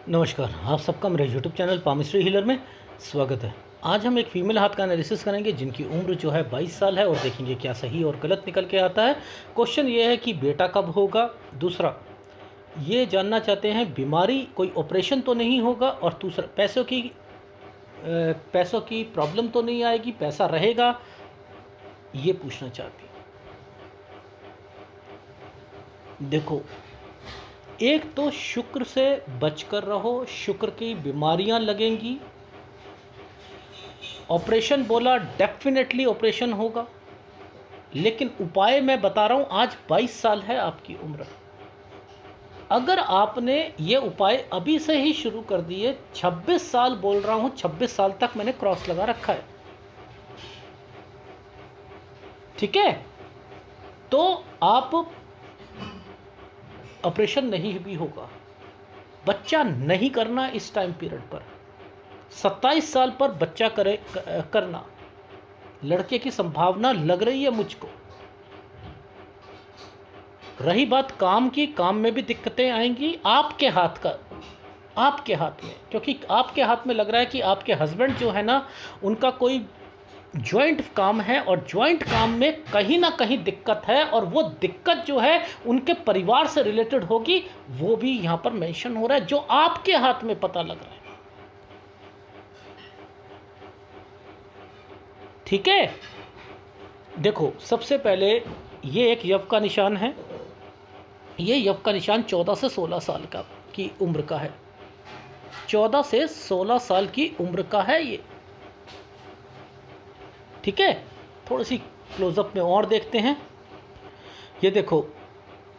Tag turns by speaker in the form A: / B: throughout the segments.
A: नमस्कार, आप सबका मेरे यूट्यूब चैनल पामिस्ट्री हीलर में स्वागत है। आज हम एक फीमेल हाथ का एनालिसिस करेंगे जिनकी उम्र जो है 22 साल है और देखेंगे क्या सही और गलत निकल के आता है। क्वेश्चन ये है कि बेटा कब होगा। दूसरा ये जानना चाहते हैं बीमारी कोई ऑपरेशन तो नहीं होगा, और दूसरा पैसों की प्रॉब्लम तो नहीं आएगी, पैसा रहेगा, ये पूछना चाहती हैं। देखो, एक तो शुक्र से बचकर रहो, शुक्र की बीमारियां लगेंगी। ऑपरेशन बोला, डेफिनेटली ऑपरेशन होगा, लेकिन उपाय मैं बता रहा हूं। आज 22 साल है आपकी उम्र। अगर आपने ये उपाय अभी से ही शुरू कर दिए, 26 साल बोल रहा हूं, 26 साल तक मैंने क्रॉस लगा रखा है, ठीक है, तो आप ऑपरेशन नहीं भी होगा, बच्चा नहीं करना इस टाइम पीरियड पर। 27 साल पर बच्चा करना, लड़के की संभावना लग रही है मुझको। रही बात काम की, काम में भी दिक्कतें आएंगी। आपके हाथ में, क्योंकि आपके हाथ में लग रहा है कि आपके हस्बैंड जो है ना, उनका कोई ज्वाइंट काम है, और ज्वाइंट काम में कहीं ना कहीं दिक्कत है, और वो दिक्कत जो है उनके परिवार से रिलेटेड होगी, वो भी यहाँ पर मेंशन हो रहा है, जो आपके हाथ में पता लग रहा है। ठीक है, देखो, सबसे पहले ये एक यव का निशान है। ये यव का निशान 14 से 16 साल की उम्र का है। 14 से 16 साल की उम्र का है ये, ठीक है। थोड़ी सी क्लोजअप में और देखते हैं। ये देखो,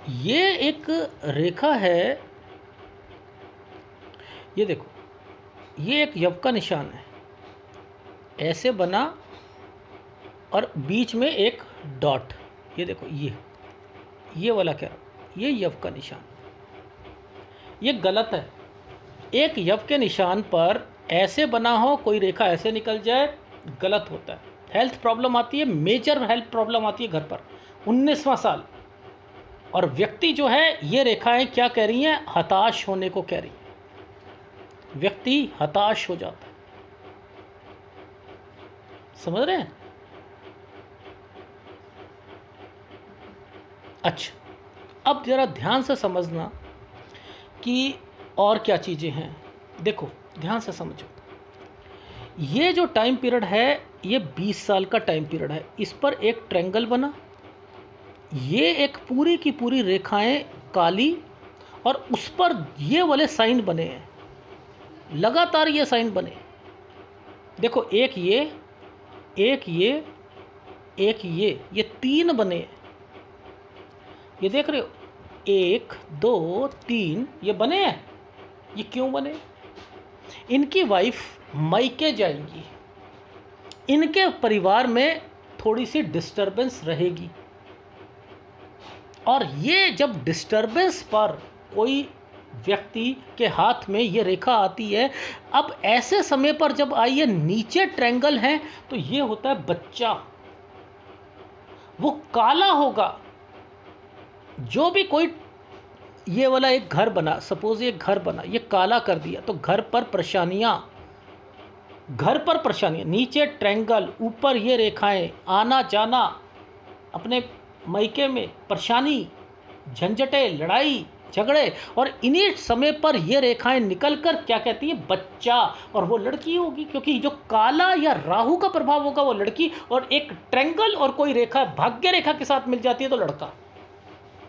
A: ये एक रेखा है, ये देखो, ये एक यव का निशान है, ऐसे बना, और बीच में एक डॉट। ये देखो, ये वाला क्या, ये यव का निशान। ये गलत है। एक यव के निशान पर ऐसे बना हो, कोई रेखा ऐसे निकल जाए, गलत होता है। हेल्थ प्रॉब्लम आती है, मेजर हेल्थ प्रॉब्लम आती है घर पर। 19वां साल, और व्यक्ति जो है, ये रेखाएं क्या कह रही हैं, हताश होने को कह रही हैं। व्यक्ति हताश हो जाता है, समझ रहे हैं। अच्छा, अब जरा ध्यान से समझना कि और क्या चीज़ें हैं। देखो, ध्यान से समझो। ये जो टाइम पीरियड है, ये 20 साल का टाइम पीरियड है। इस पर एक ट्रायंगल बना, ये एक पूरी की पूरी रेखाएं काली, और उस पर ये वाले साइन बने हैं, लगातार ये साइन बने। देखो, एक ये, एक ये, एक ये 3 बने। ये देख रहे हो, 1 2 3 ये बने हैं। ये क्यों बने? इनकी वाइफ मायके जाएंगी, इनके परिवार में थोड़ी सी डिस्टरबेंस रहेगी, और ये जब डिस्टरबेंस पर कोई व्यक्ति के हाथ में ये रेखा आती है, अब ऐसे समय पर जब आई, ये नीचे ट्रायंगल है, तो ये होता है बच्चा, वो काला होगा। जो भी कोई, ये वाला एक घर बना, सपोज ये घर बना, ये काला कर दिया, तो घर पर परेशानियां, नीचे ट्रायंगल, ऊपर ये रेखाएं, आना जाना, अपने मायके में परेशानी, झंझटें, लड़ाई झगड़े, और इन्हीं समय पर ये रेखाएं निकलकर क्या कहती हैं, बच्चा। और वो लड़की होगी, क्योंकि जो काला या राहु का प्रभाव होगा वो लड़की, और एक ट्रायंगल और कोई रेखा भाग्य रेखा के साथ मिल जाती है तो लड़का।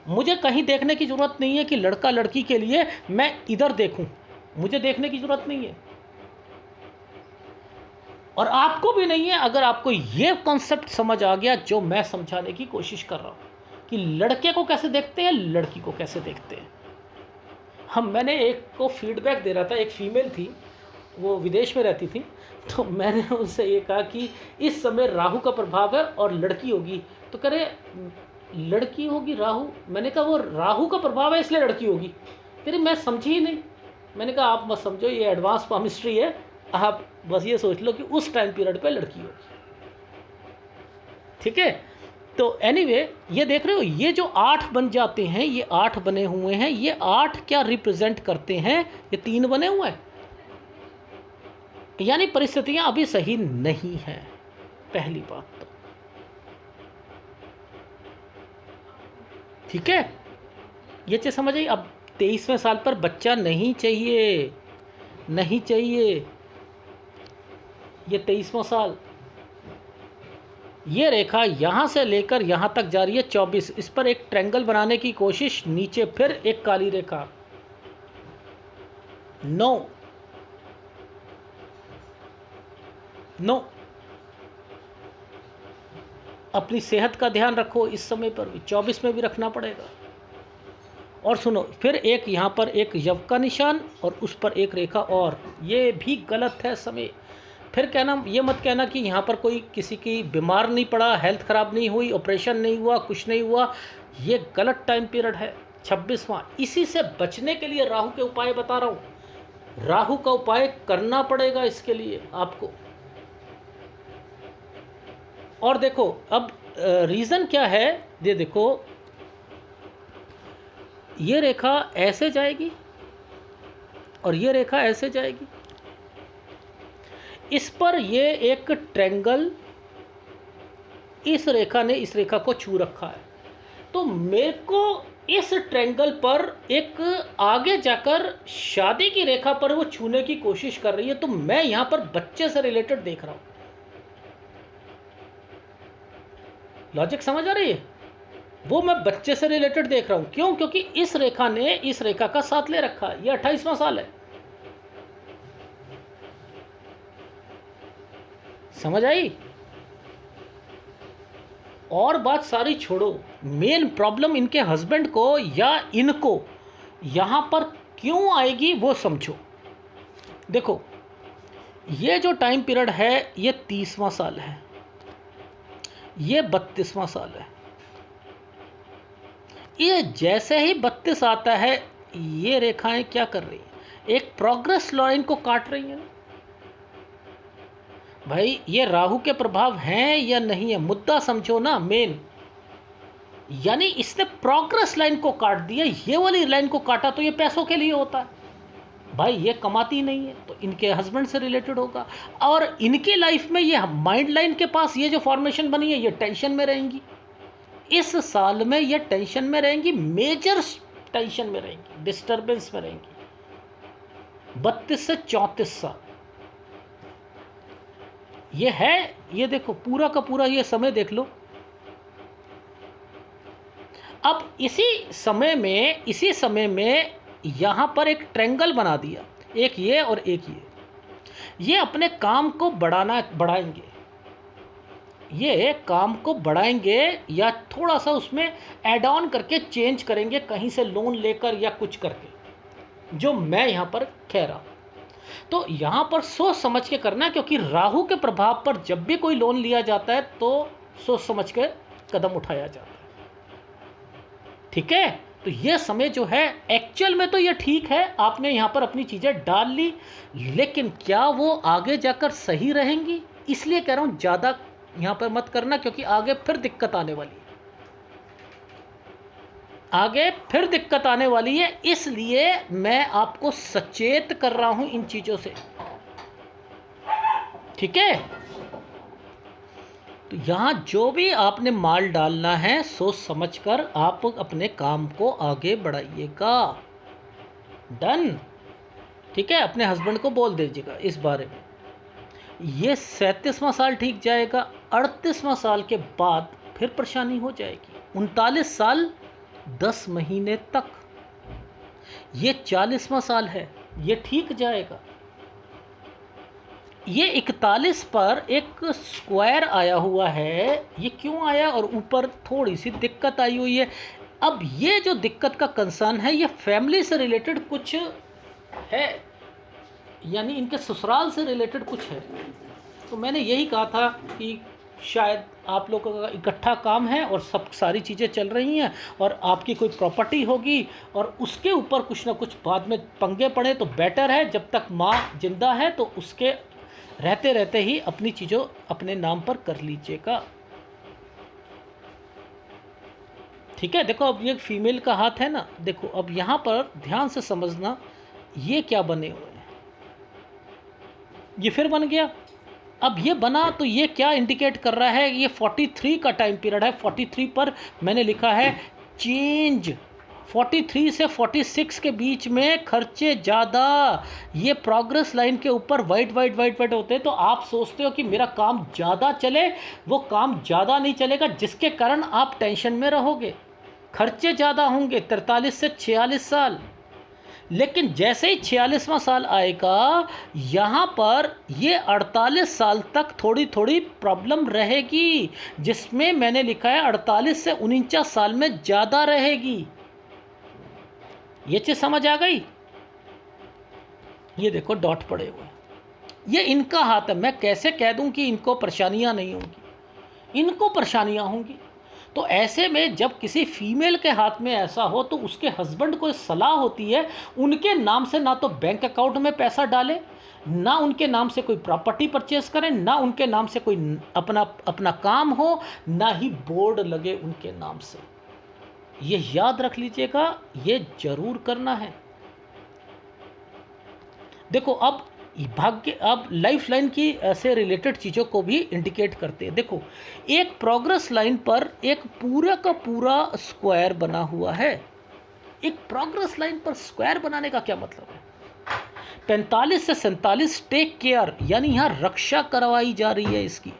A: मुझे कहीं देखने की ज़रूरत नहीं है कि लड़का लड़की के लिए मैं इधर देखूं, मुझे देखने की ज़रूरत नहीं है, और आपको भी नहीं है। अगर आपको ये कॉन्सेप्ट समझ आ गया जो मैं समझाने की कोशिश कर रहा हूं, कि लड़के को कैसे देखते हैं, लड़की को कैसे देखते हैं। मैंने एक को फीडबैक दे रहा था, एक फीमेल थी, वो विदेश में रहती थी, तो मैंने उनसे ये कहा कि इस समय राहु का प्रभाव है और लड़की होगी, तो कह रहे लड़की होगी राहु। मैंने कहा वो राहु का प्रभाव है इसलिए लड़की होगी। कह रही मैं समझी ही नहीं। मैंने कहा आप मत समझो, ये एडवांस पामिस्ट्री है, आप बस ये सोच लो कि उस टाइम पीरियड पे लड़की होगी, ठीक है। तो एनीवे ये देख रहे हो, ये जो 8 बन जाते हैं, ये 8 बने हुए हैं, ये 8 क्या रिप्रेजेंट करते हैं? ये 3 बने हुए हैं, यानी परिस्थितियां अभी सही नहीं हैं, पहली बात तो। ठीक है, ये चीज़ समझ आई। अब 23वें साल पर बच्चा नहीं चाहिए, नहीं चाहिए। ये 23वां साल, ये रेखा यहाँ से लेकर यहाँ तक जा रही है 24। इस पर एक ट्रायंगल बनाने की कोशिश, नीचे फिर एक काली रेखा। नो नो, अपनी सेहत का ध्यान रखो, इस समय पर भी 24 में भी रखना पड़ेगा। और सुनो, फिर एक यहाँ पर एक यव का निशान और उस पर एक रेखा, और ये भी गलत है समय। फिर कहना, ये मत कहना कि यहाँ पर कोई किसी की बीमार नहीं पड़ा, हेल्थ ख़राब नहीं हुई, ऑपरेशन नहीं हुआ, कुछ नहीं हुआ, ये गलत टाइम पीरियड है 26वां। इसी से बचने के लिए राहु के उपाय बता रहा हूँ, राहु का उपाय करना पड़ेगा इसके लिए आपको। और देखो अब रीज़न क्या है, ये देखो, ये रेखा ऐसे जाएगी और ये रेखा ऐसे जाएगी, इस पर ये एक ट्रायंगल, इस रेखा ने इस रेखा को छू रखा है। तो मेरे को इस ट्रायंगल पर एक आगे जाकर शादी की रेखा पर वो छूने की कोशिश कर रही है, तो मैं यहां पर बच्चे से रिलेटेड देख रहा हूं। लॉजिक समझ आ रही है? वो मैं बच्चे से रिलेटेड देख रहा हूं। क्यों? क्योंकि इस रेखा ने इस रेखा का साथ ले रखा है। ये 28वां साल है। समझ आई? और बात सारी छोड़ो, मेन प्रॉब्लम इनके हस्बैंड को या इनको यहां पर क्यों आएगी वो समझो। देखो, ये जो टाइम पीरियड है ये 30वां साल है, ये 32वां साल है। ये जैसे ही 32 आता है, ये रेखाएं क्या कर रही हैं? एक प्रोग्रेस लाइन को काट रही हैं। भाई ये राहु के प्रभाव हैं या नहीं है, मुद्दा समझो ना मेन। यानी इसने प्रोग्रेस लाइन को काट दिया, ये वाली लाइन को काटा, तो ये पैसों के लिए होता है। भाई ये कमाती नहीं है, तो इनके हस्बैंड से रिलेटेड होगा। और इनकी लाइफ में ये माइंड लाइन के पास ये जो फॉर्मेशन बनी है, ये टेंशन में रहेंगी। इस साल में ये टेंशन में रहेंगी, मेजर टेंशन में रहेंगी, डिस्टर्बेंस में रहेंगी। 32 से 34 साल ये है। ये देखो पूरा का पूरा ये समय देख लो। अब इसी समय में यहाँ पर एक ट्रायंगल बना दिया, एक ये और एक ये अपने काम को बढ़ाएंगे, ये काम को बढ़ाएंगे या थोड़ा सा उसमें ऐड ऑन करके चेंज करेंगे, कहीं से लोन लेकर या कुछ करके, जो मैं यहाँ पर कह रहा हूँ। तो यहाँ पर सोच समझ के करना, क्योंकि राहु के प्रभाव पर जब भी कोई लोन लिया जाता है तो सोच समझ के कदम उठाया जाता है। ठीक है? तो ये समय जो है एक्चुअल में तो ये ठीक है, आपने यहाँ पर अपनी चीज़ें डाल ली, लेकिन क्या वो आगे जाकर सही रहेंगी? इसलिए कह रहा हूँ ज़्यादा यहाँ पर मत करना, क्योंकि आगे फिर दिक्कत आने वाली है, आगे फिर दिक्कत आने वाली है। इसलिए मैं आपको सचेत कर रहा हूं इन चीज़ों से। ठीक है? तो यहाँ जो भी आपने माल डालना है, सोच समझकर आप अपने काम को आगे बढ़ाइएगा। डन? ठीक है? अपने हस्बैंड को बोल दीजिएगा इस बारे में। ये 37वां साल ठीक जाएगा, 38वां साल के बाद फिर परेशानी हो जाएगी। 39 साल 10 महीने तक, ये 40वां साल है, ये ठीक जाएगा। ये 41 पर एक स्क्वायर आया हुआ है, ये क्यों आया? और ऊपर थोड़ी सी दिक्कत आई हुई है। अब ये जो दिक्कत का कंसर्न है, ये फैमिली से रिलेटेड कुछ है, यानी इनके ससुराल से रिलेटेड कुछ है। तो मैंने यही कहा था कि शायद आप लोगों का इकट्ठा काम है और सब सारी चीज़ें चल रही हैं, और आपकी कोई प्रॉपर्टी होगी और उसके ऊपर कुछ ना कुछ बाद में पंगे पड़े, तो बेटर है जब तक माँ जिंदा है तो उसके रहते रहते ही अपनी चीज़ों अपने नाम पर कर लीजिएगा। ठीक है, देखो अब ये फीमेल का हाथ है ना, देखो अब यहाँ पर ध्यान से समझना, ये क्या बने हुए हैं, ये फिर बन गया। अब ये बना तो ये क्या इंडिकेट कर रहा है, ये 43 का टाइम पीरियड है। 43 पर मैंने लिखा है चेंज, 43 से 46 के बीच में खर्चे ज़्यादा। ये प्रोग्रेस लाइन के ऊपर वाइट वाइट वाइट वाइट होते हैं, तो आप सोचते हो कि मेरा काम ज़्यादा चले, वो काम ज़्यादा नहीं चलेगा, जिसके कारण आप टेंशन में रहोगे, खर्चे ज़्यादा होंगे 43 से 46 साल। लेकिन जैसे ही 46वां साल आएगा, यहाँ पर ये 48 साल तक थोड़ी थोड़ी प्रॉब्लम रहेगी, जिसमें मैंने लिखा है 48 से 49 साल में ज़्यादा रहेगी। ये चीज़ समझ आ गई? ये देखो डॉट पड़े हुए हैं, ये इनका हाथ है। मैं कैसे कह दूं कि इनको परेशानियां नहीं होंगी, इनको परेशानियां होंगी। तो ऐसे में जब किसी फीमेल के हाथ में ऐसा हो, तो उसके हस्बैंड को सलाह होती है उनके नाम से ना तो बैंक अकाउंट में पैसा डाले, ना उनके नाम से कोई प्रॉपर्टी परचेस करें, ना उनके नाम से कोई अपना काम हो, ना ही बोर्ड लगे उनके नाम से। ये याद रख लीजिएगा, ये जरूर करना है। देखो अब भाग्य, अब लाइफ लाइन की से रिलेटेड चीज़ों को भी इंडिकेट करते हैं। देखो एक प्रोग्रेस लाइन पर एक पूरा का पूरा स्क्वायर बना हुआ है। एक प्रोग्रेस लाइन पर स्क्वायर बनाने का क्या मतलब है? 45 से 47 टेक केयर, यानी यहाँ रक्षा करवाई जा रही है इसकी।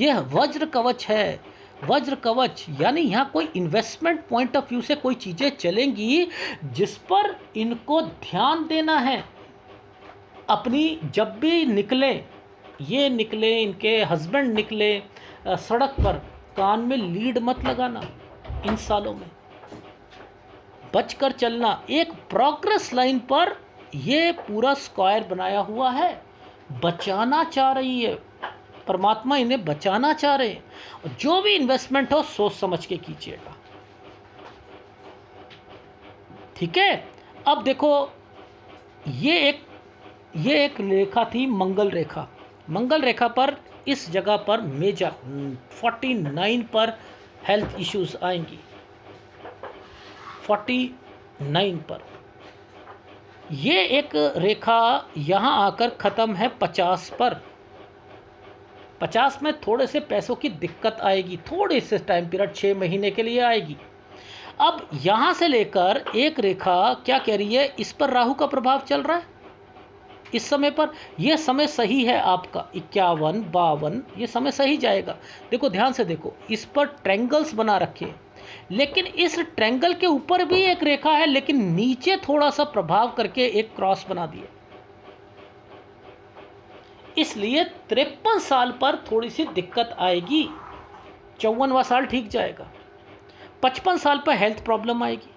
A: यह वज्र कवच है, वज्र कवच, यानी यहाँ कोई इन्वेस्टमेंट पॉइंट ऑफ व्यू से कोई चीज़ें चलेंगी जिस पर इनको ध्यान देना है। अपनी जब भी निकले, ये निकले, इनके हस्बैंड निकले सड़क पर, कान में लीड मत लगाना, इन सालों में बचकर चलना। एक प्रोग्रेस लाइन पर ये पूरा स्क्वायर बनाया हुआ है, बचाना चाह रही है, परमात्मा इन्हें बचाना चाह रहे हैं। जो भी इन्वेस्टमेंट हो सोच समझ के कीजिएगा, ठीक है। अब देखो ये एक रेखा थी, मंगल रेखा। मंगल रेखा पर इस जगह पर मेजर 49 पर हेल्थ इश्यूज आएंगी। 49 पर ये एक रेखा यहाँ आकर ख़त्म है 50 पर। 50 में थोड़े से पैसों की दिक्कत आएगी, थोड़े से टाइम पीरियड 6 महीने के लिए आएगी। अब यहाँ से लेकर एक रेखा क्या कह रही है, इस पर राहु का प्रभाव चल रहा है इस समय पर। यह समय सही है आपका 51, 52, ये समय सही जाएगा। देखो ध्यान से देखो, इस पर ट्रायंगल्स बना रखे हैं, लेकिन इस ट्रायंगल के ऊपर भी एक रेखा है, लेकिन नीचे थोड़ा सा प्रभाव करके एक क्रॉस बना दिया। इसलिए 53 साल पर थोड़ी सी दिक्कत आएगी, 54वां साल ठीक जाएगा, 55 साल पर हेल्थ प्रॉब्लम आएगी।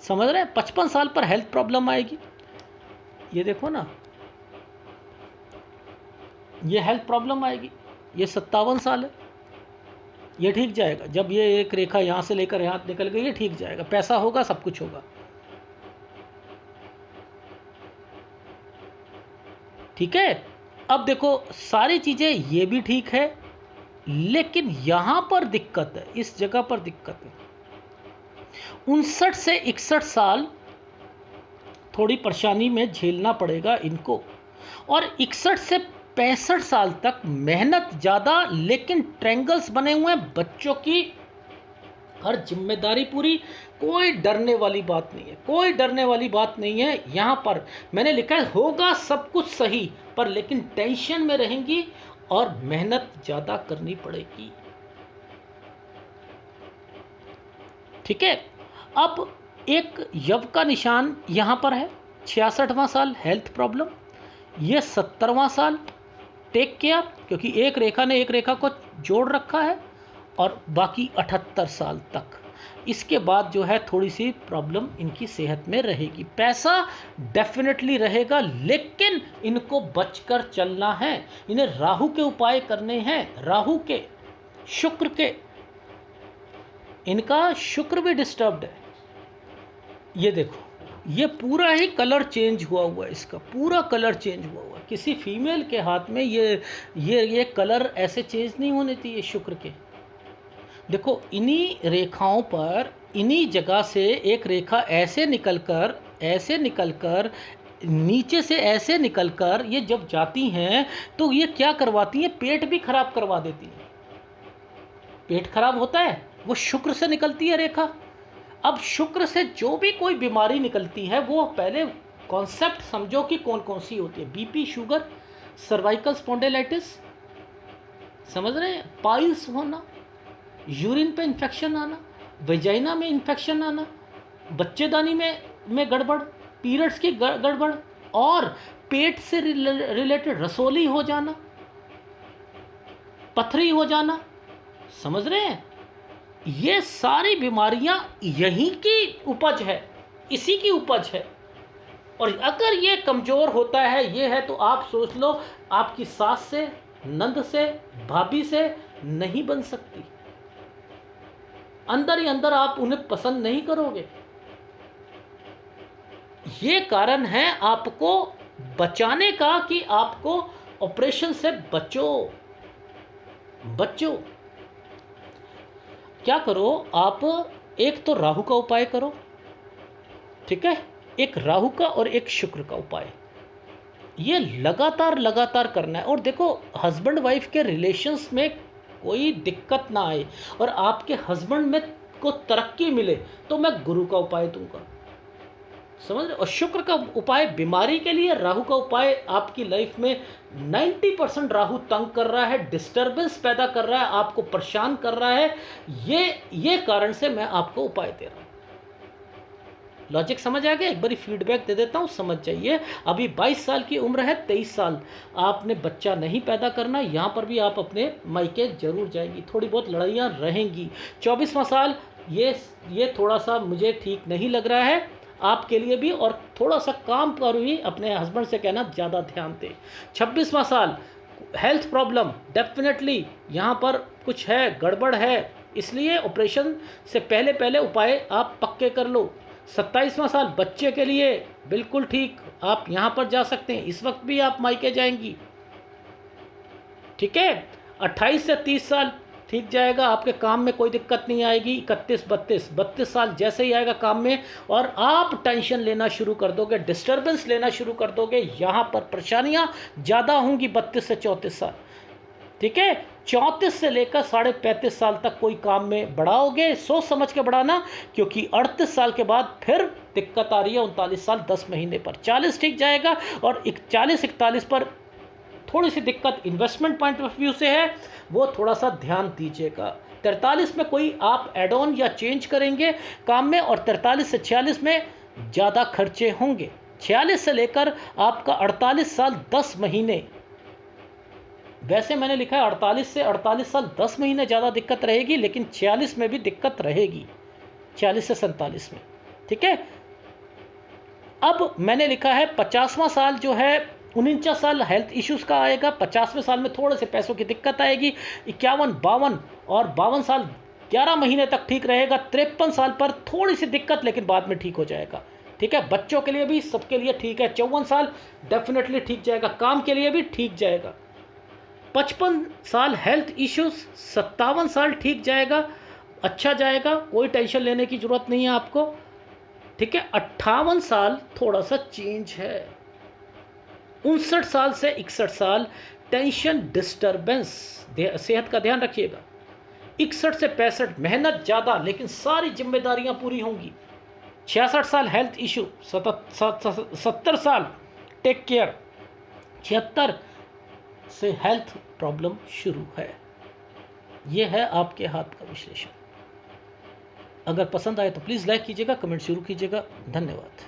A: समझ रहे हैं? 55 साल पर हेल्थ प्रॉब्लम आएगी। ये देखो ना, ये हेल्थ प्रॉब्लम आएगी। ये 57 साल है, ये ठीक जाएगा। जब ये एक रेखा यहाँ से लेकर यहाँ निकल गई, ये ठीक जाएगा, पैसा होगा, सब कुछ होगा, ठीक है। अब देखो सारी चीज़ें ये भी ठीक है, लेकिन यहाँ पर दिक्कत है, इस जगह पर दिक्कत है। 59 से 61 साल थोड़ी परेशानी में झेलना पड़ेगा इनको, और 61 से 65 साल तक मेहनत ज़्यादा, लेकिन ट्रायंगल्स बने हुए हैं, बच्चों की हर जिम्मेदारी पूरी, कोई डरने वाली बात नहीं है, कोई डरने वाली बात नहीं है। यहाँ पर मैंने लिखा है होगा सब कुछ सही, पर लेकिन टेंशन में रहेंगी और मेहनत ज़्यादा करनी पड़ेगी, ठीक है। अब एक यव का निशान यहाँ पर है, 66वां साल हेल्थ प्रॉब्लम, ये 70वां साल टेक केयर, क्योंकि एक रेखा ने एक रेखा को जोड़ रखा है, और बाकी 78 साल तक। इसके बाद जो है थोड़ी सी प्रॉब्लम इनकी सेहत में रहेगी। पैसा डेफिनेटली रहेगा, लेकिन इनको बचकर चलना है। इन्हें राहु के उपाय करने हैं, राहु के, शुक्र के। इनका शुक्र भी डिस्टर्ब्ड है। ये देखो, ये पूरा ही कलर चेंज हुआ हुआ है, इसका पूरा कलर चेंज हुआ हुआ है। किसी फीमेल के हाथ में ये कलर ऐसे चेंज नहीं होने चाहिए शुक्र के। देखो इन्हीं रेखाओं पर, इन्हीं जगह से एक रेखा ऐसे निकलकर नीचे से ऐसे निकलकर ये जब जाती हैं तो ये क्या करवाती हैं, पेट भी खराब करवा देती हैं। पेट खराब होता है, वो शुक्र से निकलती है रेखा। अब शुक्र से जो भी कोई बीमारी निकलती है वो पहले कॉन्सेप्ट समझो कि कौन कौन सी होती है। बीपी, शुगर, सर्वाइकल स्पॉन्डिलाइटिस, समझ रहे हैं, पाइल्स होना, यूरिन पे इन्फेक्शन आना, वेजाइना में इन्फेक्शन आना, बच्चेदानी में गड़बड़, पीरियड्स की गड़बड़, और पेट से रिलेटेड रसोली हो जाना, पथरी हो जाना, समझ रहे हैं। ये सारी बीमारियां यहीं की उपज है, इसी की उपज है। और अगर ये कमज़ोर होता है, ये है, तो आप सोच लो आपकी सास से, नंद से, भाभी से नहीं बन सकती। अंदर ही अंदर आप उन्हें पसंद नहीं करोगे। ये कारण है आपको बचाने का कि आपको ऑपरेशन से बचो। क्या करो आप, एक तो राहु का उपाय करो, ठीक है, एक राहु का और एक शुक्र का उपाय, ये लगातार करना है। और देखो हस्बैंड वाइफ के रिलेशंस में कोई दिक्कत ना आए और आपके हस्बैंड में को तरक्की मिले तो मैं गुरु का उपाय दूंगा, समझ रहे। और शुक्र का उपाय बीमारी के लिए, राहु का उपाय आपकी लाइफ में 90% राहु तंग कर रहा है, डिस्टर्बेंस पैदा कर रहा है, आपको परेशान कर रहा है, ये कारण से मैं आपको उपाय दे रहा हूँ। लॉजिक समझ आ गया? एक बारी फीडबैक दे देता हूँ, समझ जाइए। अभी 22 साल की उम्र है, 23 साल आपने बच्चा नहीं पैदा करना, यहाँ पर भी आप अपने मायके जरूर जाएंगी, थोड़ी बहुत लड़ाइयाँ रहेंगी। 24वां साल ये थोड़ा सा मुझे ठीक नहीं लग रहा है आपके लिए भी, और थोड़ा सा काम पर भी अपने हस्बैंड से कहना ज़्यादा ध्यान दें। 26वां साल हेल्थ प्रॉब्लम डेफिनेटली यहाँ पर कुछ है, गड़बड़ है, इसलिए ऑपरेशन से पहले उपाय आप पक्के कर लो। 27वां साल बच्चे के लिए बिल्कुल ठीक, आप यहाँ पर जा सकते हैं, इस वक्त भी आप मायके जाएंगी, ठीक है। 28 से 30 साल ठीक जाएगा, आपके काम में कोई दिक्कत नहीं आएगी। 32 साल जैसे ही आएगा काम में, और आप टेंशन लेना शुरू कर दोगे, डिस्टर्बेंस लेना शुरू कर दोगे, यहाँ पर परेशानियाँ ज़्यादा होंगी। 32 से 34 साल, ठीक है। 34 से लेकर 35.5 साल तक कोई काम में बढ़ाओगे, सोच समझ के बढ़ाना, क्योंकि 38 साल के बाद फिर दिक्कत आ रही है। 39 साल 10 महीने पर, 40 ठीक जाएगा, और 40-41 पर थोड़ी सी दिक्कत इन्वेस्टमेंट पॉइंट ऑफ व्यू से है, वो थोड़ा सा ध्यान दीजिएगा। 43 में कोई आप एड ऑन या चेंज करेंगे काम में, और 43 से 46 में ज़्यादा खर्चे होंगे। 46 से लेकर आपका 48 साल 10 महीने, वैसे मैंने लिखा है 48 से 48 साल 10 महीने ज़्यादा दिक्कत रहेगी, लेकिन 46 में भी दिक्कत रहेगी, 46 से 47 में, ठीक है। अब मैंने लिखा है 50वां साल जो है, 49 साल हेल्थ इश्यूज़ का आएगा, 50वें साल में थोड़े से पैसों की दिक्कत आएगी। 51, 52 और 52 साल 11 महीने तक ठीक रहेगा। 53 साल पर थोड़ी सी दिक्कत, लेकिन बाद में ठीक हो जाएगा, ठीक है। बच्चों के लिए भी, सबके लिए ठीक है। 54 साल डेफिनेटली ठीक जाएगा, काम के लिए भी ठीक जाएगा। 55 साल हेल्थ इश्यूज़, 57 साल ठीक जाएगा, अच्छा जाएगा, कोई टेंशन लेने की ज़रूरत नहीं है आपको, ठीक है। 58 साल थोड़ा सा चेंज है। 59 साल से 61 साल टेंशन, डिस्टर्बेंस, सेहत का ध्यान रखिएगा। 61 से 65 मेहनत ज़्यादा, लेकिन सारी जिम्मेदारियां पूरी होंगी। 66 साल हेल्थ इशू, 70 साल टेक केयर, 76 से हेल्थ प्रॉब्लम शुरू है। ये है आपके हाथ का विश्लेषण। अगर पसंद आए तो प्लीज़ लाइक कीजिएगा, कमेंट शुरू कीजिएगा। धन्यवाद।